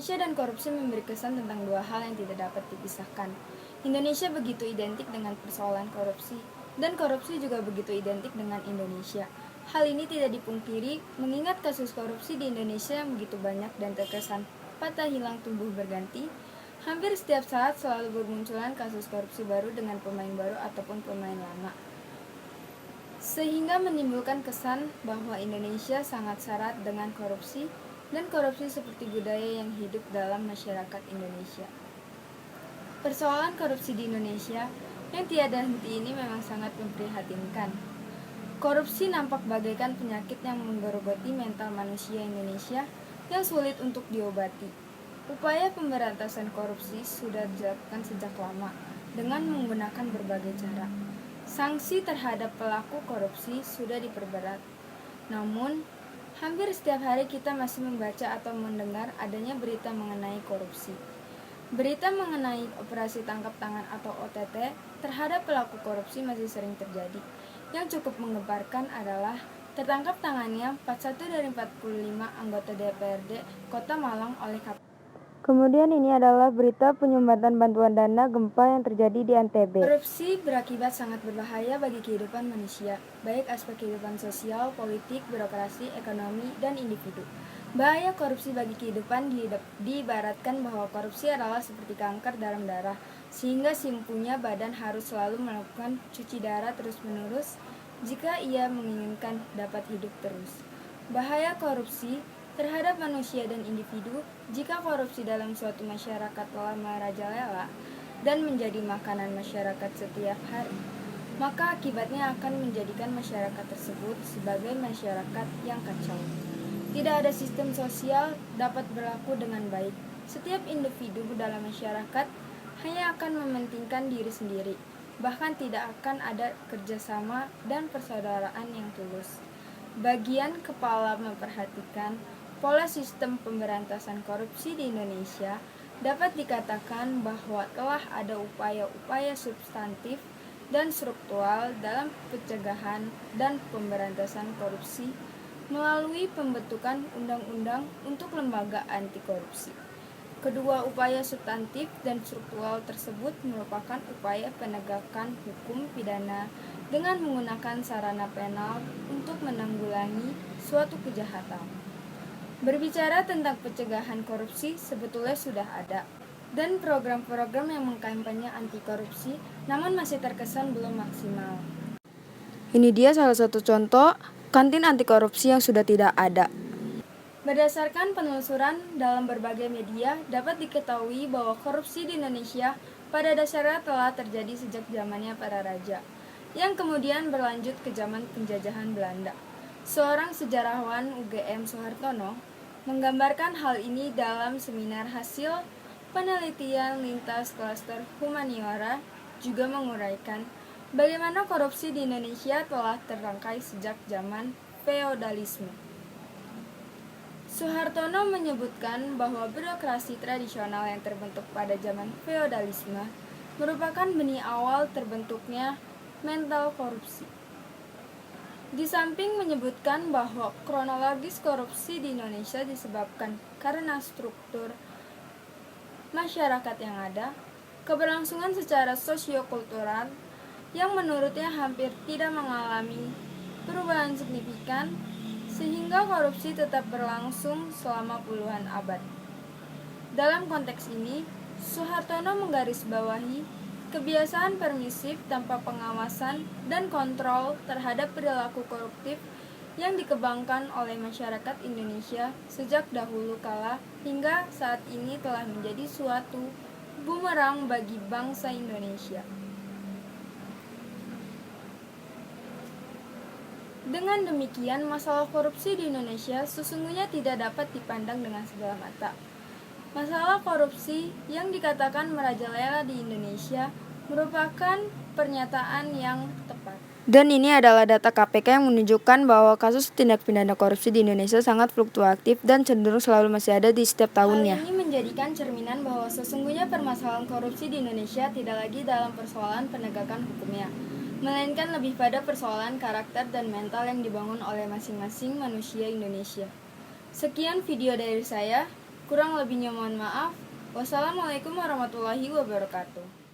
Indonesia dan korupsi memberi kesan tentang dua hal yang tidak dapat dipisahkan. Indonesia begitu identik dengan persoalan korupsi, dan korupsi juga begitu identik dengan Indonesia. Hal ini tidak dipungkiri mengingat kasus korupsi di Indonesia yang begitu banyak dan terkesan patah hilang tumbuh berganti. Hampir setiap saat selalu bermunculan kasus korupsi baru dengan pemain baru ataupun pemain lama, sehingga menimbulkan kesan bahwa Indonesia sangat syarat dengan korupsi, dan korupsi seperti budaya yang hidup dalam masyarakat Indonesia. Persoalan korupsi di Indonesia yang tiada henti ini memang sangat memprihatinkan. Korupsi nampak bagaikan penyakit yang menggerogoti mental manusia Indonesia yang sulit untuk diobati. Upaya pemberantasan korupsi sudah dilakukan sejak lama dengan menggunakan berbagai cara. Sanksi terhadap pelaku korupsi sudah diperberat. Namun, hampir setiap hari kita masih membaca atau mendengar adanya berita mengenai korupsi. Berita mengenai operasi tangkap tangan atau OTT terhadap pelaku korupsi masih sering terjadi. Yang cukup menggemparkan adalah tertangkap tangannya 41 dari 45 anggota DPRD Kota Malang oleh KPK. Kemudian ini adalah berita penyumbatan bantuan dana gempa yang terjadi di NTB. Korupsi berakibat sangat berbahaya bagi kehidupan manusia, baik aspek kehidupan sosial, politik, birokrasi, ekonomi, dan individu. Bahaya korupsi bagi kehidupan diibaratkan bahwa korupsi adalah seperti kanker dalam darah, sehingga si punya badan harus selalu melakukan cuci darah terus-menerus jika ia menginginkan dapat hidup terus. Bahaya korupsi terhadap manusia dan individu jika korupsi dalam suatu masyarakat telah merajalela dan menjadi makanan masyarakat setiap hari, maka akibatnya akan menjadikan masyarakat tersebut sebagai masyarakat yang kacau. Tidak ada sistem sosial dapat berlaku dengan baik. Setiap individu dalam masyarakat hanya akan mementingkan diri sendiri, bahkan tidak akan ada kerjasama dan persaudaraan yang tulus. Bagian kepala memperhatikan pola sistem pemberantasan korupsi di Indonesia, dapat dikatakan bahwa telah ada upaya-upaya substantif dan struktural dalam pencegahan dan pemberantasan korupsi melalui pembentukan undang-undang untuk lembaga anti korupsi. Kedua upaya substantif dan struktural tersebut merupakan upaya penegakan hukum pidana dengan menggunakan sarana penal untuk menanggulangi suatu kejahatan. Berbicara tentang pencegahan korupsi sebetulnya sudah ada, dan program-program yang mengkampanye anti korupsi namun masih terkesan belum maksimal. Ini dia salah satu contoh kantin anti korupsi yang sudah tidak ada. Berdasarkan penelusuran dalam berbagai media, dapat diketahui bahwa korupsi di Indonesia pada dasarnya telah terjadi sejak zamannya para raja, yang kemudian berlanjut ke zaman penjajahan Belanda. Seorang sejarawan UGM Soehartono menggambarkan hal ini dalam seminar hasil penelitian lintas klaster humaniora, juga menguraikan bagaimana korupsi di Indonesia telah terangkai sejak zaman feodalisme. Soehartono menyebutkan bahwa birokrasi tradisional yang terbentuk pada zaman feodalisme merupakan benih awal terbentuknya mental korupsi. Di samping menyebutkan bahwa kronologis korupsi di Indonesia disebabkan karena struktur masyarakat yang ada, keberlangsungan secara sosiokultural yang menurutnya hampir tidak mengalami perubahan signifikan, sehingga korupsi tetap berlangsung selama puluhan abad. Dalam konteks ini, Soehartono menggarisbawahi kebiasaan permisif tanpa pengawasan dan kontrol terhadap perilaku koruptif yang dikembangkan oleh masyarakat Indonesia sejak dahulu kala hingga saat ini telah menjadi suatu bumerang bagi bangsa Indonesia. Dengan demikian, masalah korupsi di Indonesia sesungguhnya tidak dapat dipandang dengan sebelah mata. Masalah korupsi yang dikatakan merajalela di Indonesia merupakan pernyataan yang tepat. Dan ini adalah data KPK yang menunjukkan bahwa kasus tindak pidana korupsi di Indonesia sangat fluktuatif dan cenderung selalu masih ada di setiap tahunnya. Hal ini menjadikan cerminan bahwa sesungguhnya permasalahan korupsi di Indonesia tidak lagi dalam persoalan penegakan hukumnya, melainkan lebih pada persoalan karakter dan mental yang dibangun oleh masing-masing manusia Indonesia. Sekian video dari saya. Kurang lebihnya mohon maaf. Wassalamualaikum warahmatullahi wabarakatuh.